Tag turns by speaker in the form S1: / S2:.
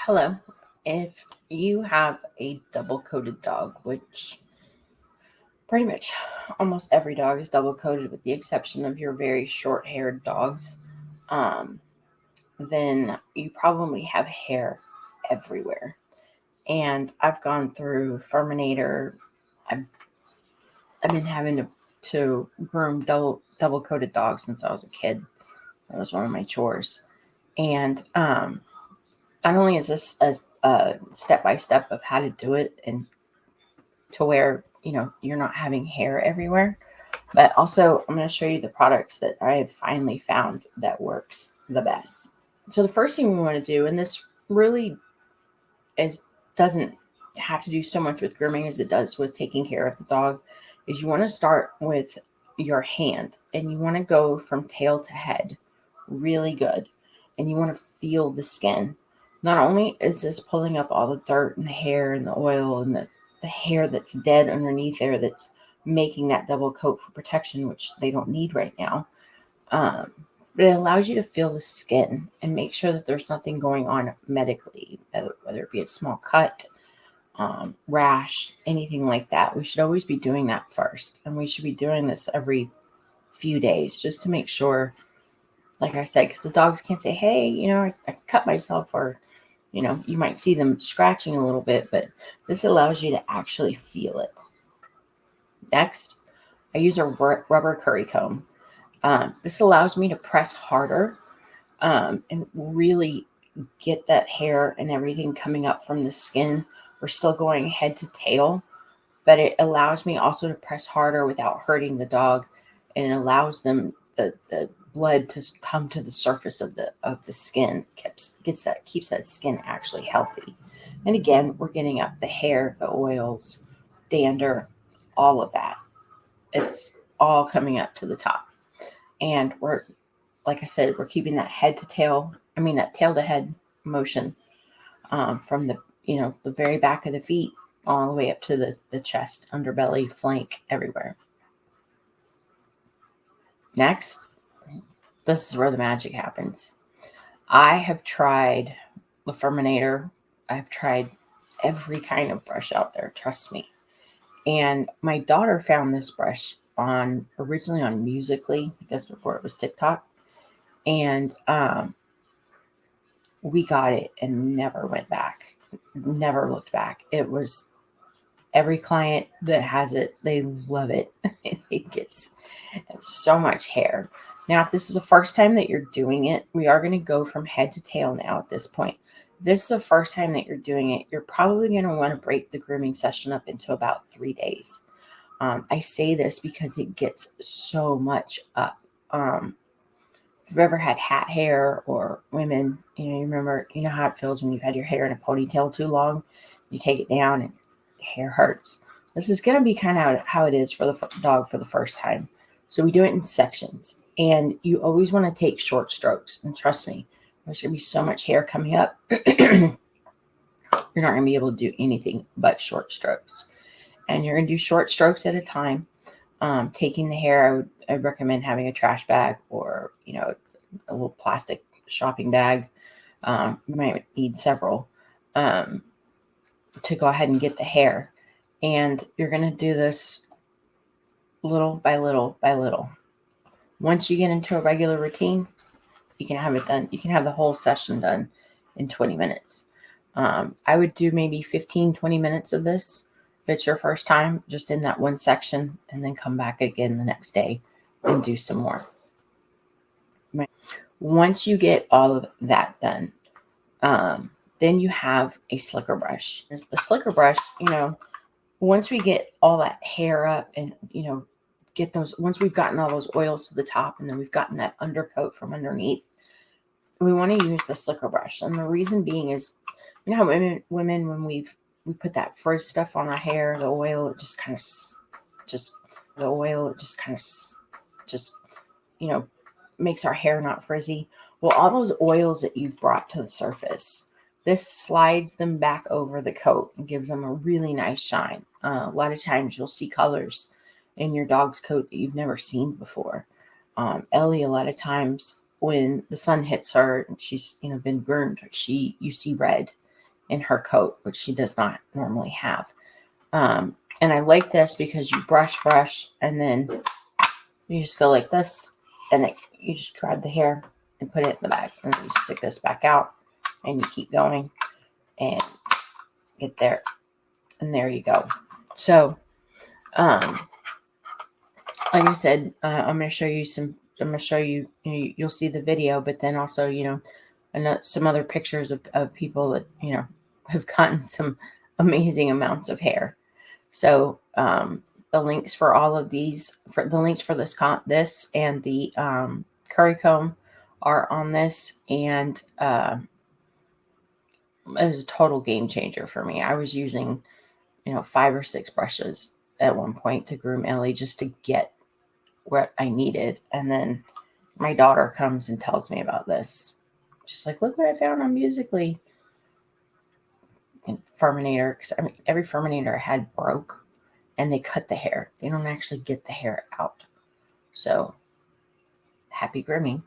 S1: Hello. If you have a double coated dog, which pretty much almost every dog is double coated with the exception of your very short haired dogs, um, then you probably have hair everywhere. And I've gone through Furminator. I've, I've been having to groom double coated dogs since I was a kid. That was one of my chores. And not only is this a step by step of how to do it and to where you're not having hair everywhere, but also I'm going to show you the products that I have finally found that works the best. So the first thing we want to do, and this really doesn't have to do so much with grooming as it does with taking care of the dog, is you want to start with your hand and you want to go from tail to head really good, and you want to feel the skin. Not only is this pulling up all the dirt and the hair and the oil and the hair that's dead underneath there that's making that double coat for protection, which they don't need right now, but it allows you to feel the skin and make sure that there's nothing going on medically, whether it be a small cut, rash, anything like that. We should always be doing that first, and we should be doing this every few days just to make sure, like I said, because the dogs can't say, hey, I cut myself, or you might see them scratching a little bit, but this allows you to actually feel it. Next, I use a rubber curry comb. This allows me to press harder and really get that hair and everything coming up from the skin. We're still going head to tail, but it allows me also to press harder without hurting the dog, and it allows them the blood to come to the surface of the skin, keeps that skin actually healthy. And again, we're getting up the hair, the oils, dander, all of that. It's all coming up to the top. And we're, like I said, we're keeping that head to tail, that tail to head motion, from the very back of the feet all the way up to the chest, underbelly, flank, everywhere. Next, this is where the magic happens. I have tried the Furminator. I've tried every kind of brush out there, trust me. And my daughter found this brush originally on Musically, I guess before it was TikTok. And we got it and never went back, never looked back. It was every client that has it, they love it. It gets so much hair. Now, if this is the first time that you're doing it, we are going to go from head to tail now at this point. This is the first time that you're doing it. You're probably going to want to break the grooming session up into about 3 days. I say this because it gets so much up. If you've ever had hat hair, or women, you remember, how it feels when you've had your hair in a ponytail too long. You take it down and hair hurts. This is going to be kind of how it is for the dog for the first time. So we do it in sections, and you always want to take short strokes. And trust me, there's going to be so much hair coming up. You're not going to be able to do anything but short strokes. And you're going to do short strokes at a time. Taking the hair, I'd recommend having a trash bag, or, a little plastic shopping bag. You might need several to go ahead and get the hair. And you're going to do this little by little by little. Once you get into a regular routine, you can have it done. You can have the whole session done in 20 minutes. I would do maybe 15, 20 minutes of this if it's your first time, just in that one section, and then come back again the next day and do some more. Once you get all of that done, then you have a slicker brush. The slicker brush, once we get all that hair up and, get those, once we've gotten all those oils to the top, and then we've gotten that undercoat from underneath, we want to use the slicker brush. And the reason being is, how women when we put that frizz stuff on our hair, the oil, it just kind of makes our hair not frizzy. Well, all those oils that you've brought to the surface, this slides them back over the coat and gives them a really nice shine. A lot of times you'll see colors in your dog's coat that you've never seen before. Ellie, a lot of times when the sun hits her and she's been groomed, you see red. in her coat, which she does not normally have. And I like this because you brush, and then you just go like this, and then you just grab the hair and put it in the bag, and then you stick this back out, and you keep going and get there, and there you go. So, like I said, I'm going to show you some. I'm going to show you. You'll see the video, but then also, some other pictures of people that have gotten some amazing amounts of hair. So, the links for all of these, for the links for this and the curry comb are on this, and it was a total game changer for me. I was using 5 or 6 brushes at one point to groom Ellie just to get what I needed, and then my daughter comes and tells me about this. She's like, "Look what I found on Musical.ly." And Furminator, because every Furminator I had broke, and they cut the hair. They don't actually get the hair out. So, happy grooming.